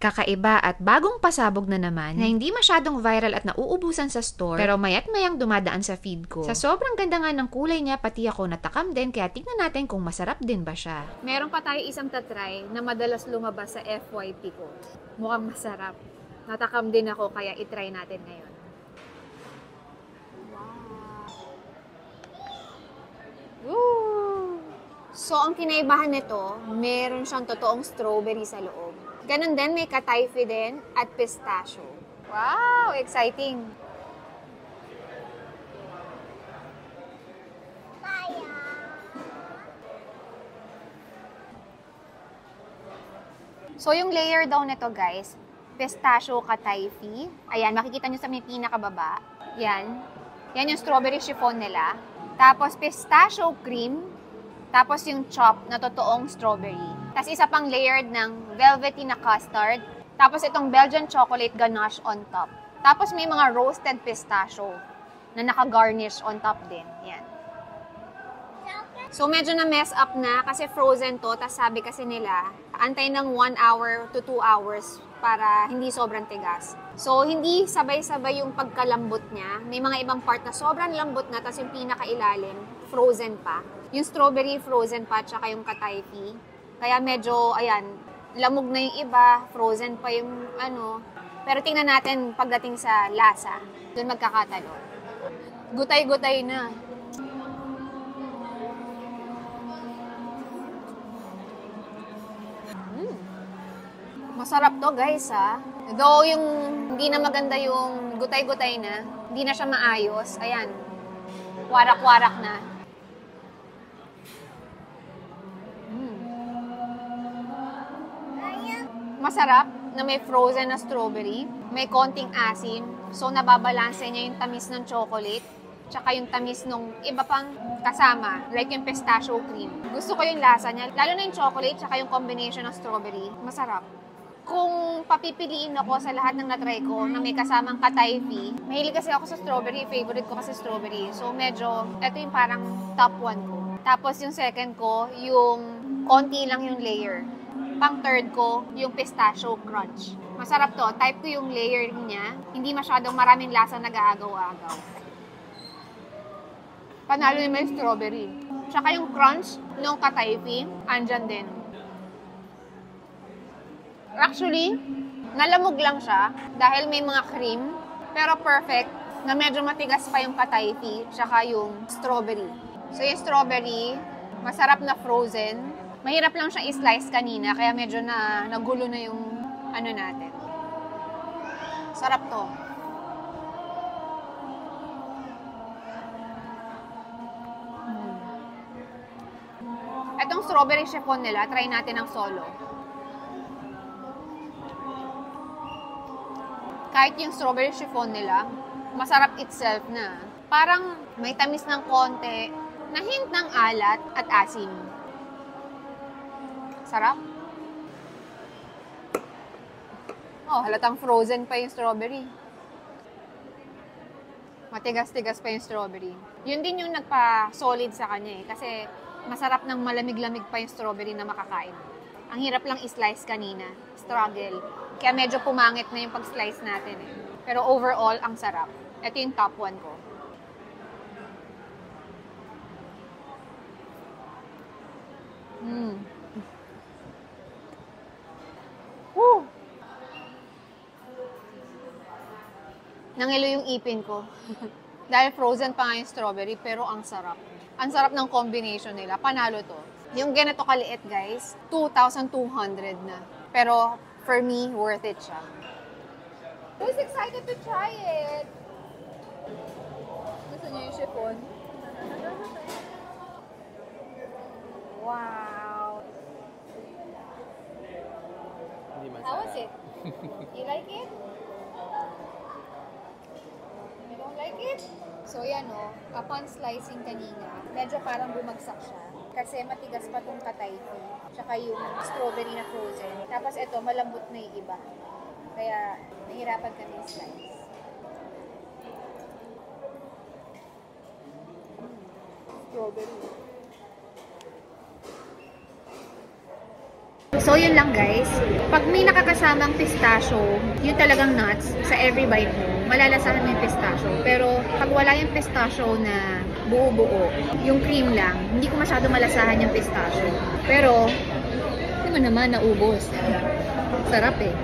Kakaiba at bagong pasabog na naman na hindi masyadong viral at nauubusan sa store pero mayat mayang dumadaan sa feed ko. Sa sobrang ganda nga ng kulay niya, pati ako natakam din kaya tignan natin kung masarap din ba siya. Meron pa tayo isang tatry na madalas lumabas sa FYP ko. Mukhang masarap. Natakam din ako kaya itry natin ngayon. Wow! Woo! So, ang kinaibahan nito, meron siyang totoong strawberry sa loob. Ganon din, may katayfi din at pistachio. Wow! Exciting! So, yung layer daw nito guys, pistachio katayfi. Ayan, makikita nyo sa may pinakababa. Yan. Yan yung strawberry chiffon nila. Tapos, pistachio cream. Tapos, yung chop na totoong strawberry. Tapos isa pang layered ng velvety na custard. Tapos itong Belgian chocolate ganache on top. Tapos may mga roasted pistachio na naka-garnish on top din. Yan. So medyo na mess up na kasi frozen to. Tapos sabi kasi nila, antay ng 1 hour to 2 hours para hindi sobrang tigas. So hindi sabay-sabay yung pagkalambot niya. May mga ibang part na sobrang lambot na, tapos yung pinakailalim, frozen pa. Yung strawberry frozen pa, tsaka yung katayfi. Kaya medyo, ayan, lamog na yung iba, frozen pa yung ano. Pero tingnan natin pagdating sa lasa. Doon magkakatalo. Gutay-gutay na. Masarap to guys ha. Though yung hindi na maganda yung gutay-gutay na, hindi na siya maayos. Ayan, warak-warak na. Masarap na may frozen na strawberry, may konting asim, so nababalanse niya yung tamis ng chocolate, tsaka yung tamis nung iba pang kasama, like yung pistachio cream. Gusto ko yung lasa niya, lalo na yung chocolate, tsaka yung combination ng strawberry, masarap. Kung papipiliin ako sa lahat ng natry ko na may kasamang katayfi, mahilig kasi ako sa strawberry, favorite ko kasi strawberry. So medyo, ito yung parang top 1 ko. Tapos yung second ko, yung konti lang yung layer. Pang third ko, yung pistachio crunch. Masarap to. Type ko yung layering niya. Hindi masyadong maraming lasa nag-aagaw-agaw. Panalo naman yung strawberry. Tsaka yung crunch nung katayfi, andyan din. Actually, nalamog lang siya dahil may mga cream. Pero perfect na medyo matigas pa yung katayfi tsaka yung strawberry. So yung strawberry, masarap na frozen. Mahirap lang siya i-slice kanina, kaya medyo nagulo na yung ano natin. Sarap to. Itong strawberry chiffon nila, try natin ng solo. Kahit yung strawberry chiffon nila, masarap itself na. Parang may tamis ng konti, na hint ng alat at asim. Sarap. Oh, halatang frozen pa yung strawberry. Matigas-tigas pa yung strawberry. Yun din yung nagpa-solid sa kanya eh. Kasi masarap ng malamig-lamig pa yung strawberry na makakain. Ang hirap lang i-slice kanina. Struggle. Kaya medyo pumangit na yung pag-slice natin eh. Pero overall, ang sarap. Ito yung top 1 ko. Woo! Nangilo yung ipin ko. Dahil frozen pa nga yung strawberry, pero ang sarap. Ang sarap ng combination nila. Panalo to. Yung ganito kaliit, guys, 2,200 na. Pero, for me, worth it siya. Who's excited to try it? Gusto niyo yung chiffon? Wow! How was it? You like it? You don't like it? So yan o, upon slicing kanina, medyo parang bumagsak siya. Kasi matigas pa tong katayfi. Tsaka yung strawberry na frozen. Tapos ito, malambot na yung iba. Kaya nahirapan kami slice. Strawberry. So, yun lang guys. Pag may nakakasamang pistachio, yung talagang nuts, sa every bite mo, malalasahan mo yung pistachio. Pero, pag wala yung pistachio na buo-buo, yung cream lang, hindi ko masyado malasahan yung pistachio. Pero, hindi mo naman naubos. Sarap eh.